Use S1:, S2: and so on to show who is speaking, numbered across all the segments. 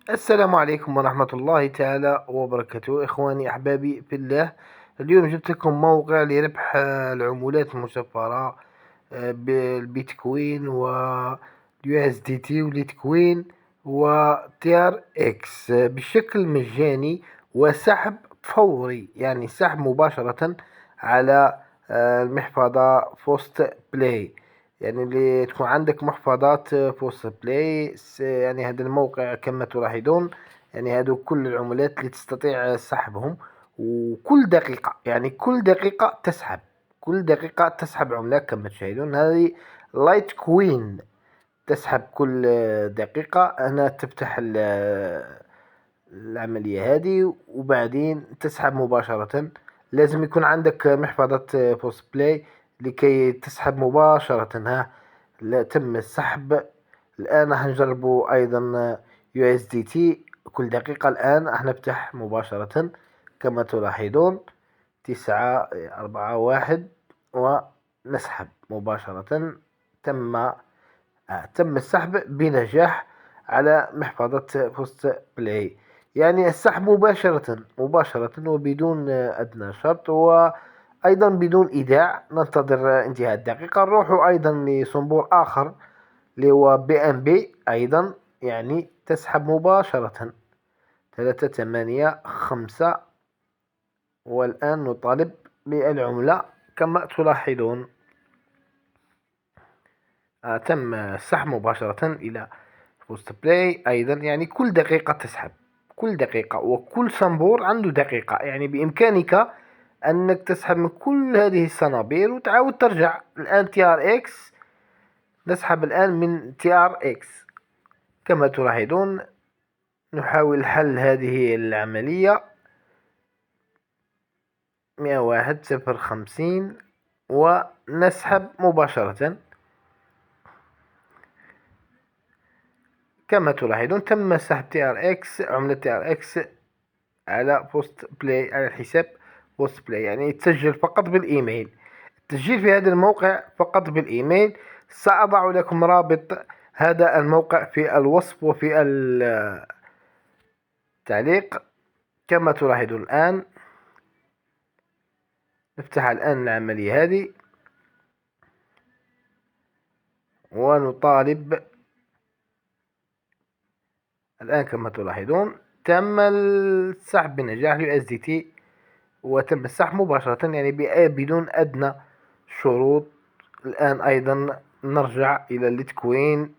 S1: السلام عليكم ورحمة الله تعالى وبركاته، إخواني أحبابي في الله. اليوم جبت لكم موقع لربح العملات المشفرة بالبيتكوين واليو اس دي تي والليتكوين وتيار اكس بشكل مجاني وسحب فوري، يعني سحب مباشرة على المحفظة فوست بلاي. يعني اللي تكون عندك محفظات فوست بلاي، يعني هذا الموقع كما تلاحظون، يعني هذو كل العملات اللي تستطيع سحبهم. وكل دقيقة، يعني كل دقيقة تسحب عملة كما تشاهدون. هذه لايت كوين تسحب كل دقيقة. أنا تفتح العملية هذه وبعدين تسحب مباشرة. لازم يكون عندك محفظة فوست بلاي لكي تسحب مباشرة. ها، لا، تم السحب. الآن راح نجربوا أيضا يو اس دي تي كل دقيقة. الآن راح نفتح مباشرة كما تلاحظون 941 ونسحب مباشرة. تم تم السحب بنجاح على محفظة فوست بلاي. يعني السحب مباشرة وبدون أدنى شرط، وأيضا بدون إيداع. ننتظر انتهاء الدقيقة. نروح أيضا لصنبور آخر اللي هو بي ام بي أيضا، يعني تسحب مباشرة 385. والآن نطالب بالعملة كما تلاحظون. تم السحب مباشرة إلى بوست بلاي أيضا. يعني كل دقيقة تسحب، كل دقيقة، وكل صنبور عنده دقيقة. يعني بإمكانك أنك تسحب من كل هذه الصنابير وتعاود ترجع. الآن تي ار اكس، نسحب الآن من تي ار اكس كما تلاحظون. نحاول حل هذه العملية 101.050 ونسحب مباشرة كما تلاحظون. تم سحب تي ار اكس، عملة تي ار اكس على بوست بلاي، على الحساب بوست بلاي. يعني تسجل فقط بالإيميل. التسجيل في هذا الموقع فقط بالإيميل. سأضع لكم رابط هذا الموقع في الوصف وفي التعليق كما تلاحظون. الآن نفتح الآن العملية هذه ونطالب. الآن كما تلاحظون تم السحب بنجاح اليو اس دي تي، وتم السحب مباشرة، يعني بدون أدنى شروط. الآن أيضا نرجع إلى الليتكوين.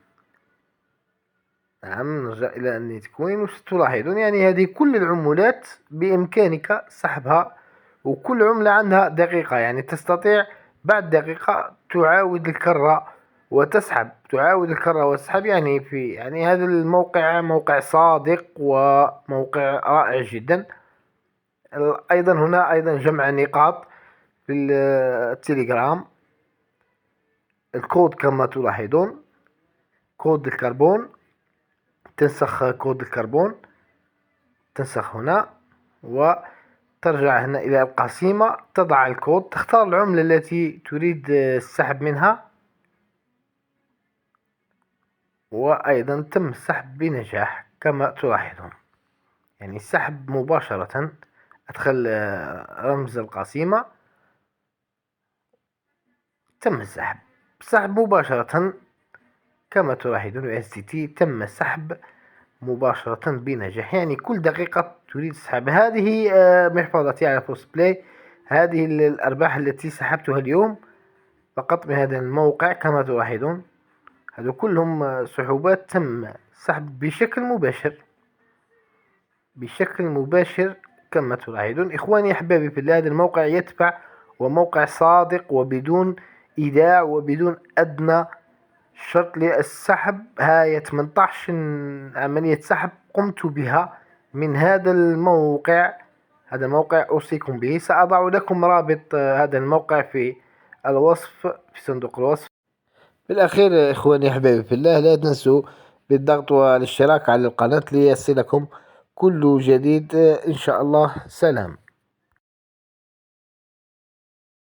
S1: نعم، نرجع إلى الليتكوين. وستلاحظون يعني هذه كل العملات بإمكانك سحبها، وكل عملة عندها دقيقة. يعني تستطيع بعد دقيقة تعاود الكرة وتسحب، تعاود الكرة وتسحب. يعني هذا الموقع موقع صادق وموقع رائع جدا. أيضا هنا أيضا جمع نقاط في التليجرام. الكود كما تلاحظون، كود الكربون. تنسخ كود الكربون، تنسخ هنا وترجع هنا إلى القسيمة، تضع الكود، تختار العملة التي تريد السحب منها، وأيضا تم السحب بنجاح كما تلاحظون. يعني السحب مباشرة. أدخل رمز القسيمة، تم السحب مباشرة كما تلاحظون. USDT تم السحب مباشرة بنجاح. يعني كل دقيقة تريد السحب. هذه محفظتي على فوست بلاي. هذه الأرباح التي سحبتها اليوم فقط بهذا الموقع كما تلاحظون. هذا كلهم سحوبات تم السحب بشكل مباشر كما تلاحظون. إخواني أحبابي في الله، هذا الموقع يدفع، وموقع صادق وبدون إيداع وبدون أدنى شرط للسحب. هاي 18 عملية سحب قمت بها من هذا الموقع. هذا الموقع أوصيكم به. سأضع لكم رابط هذا الموقع في الوصف، في صندوق الوصف. في الأخير إخواني أحبابي في الله، لا تنسوا بالضغط والاشتراك على القناة ليصلكم كل جديد إن شاء الله. سلام.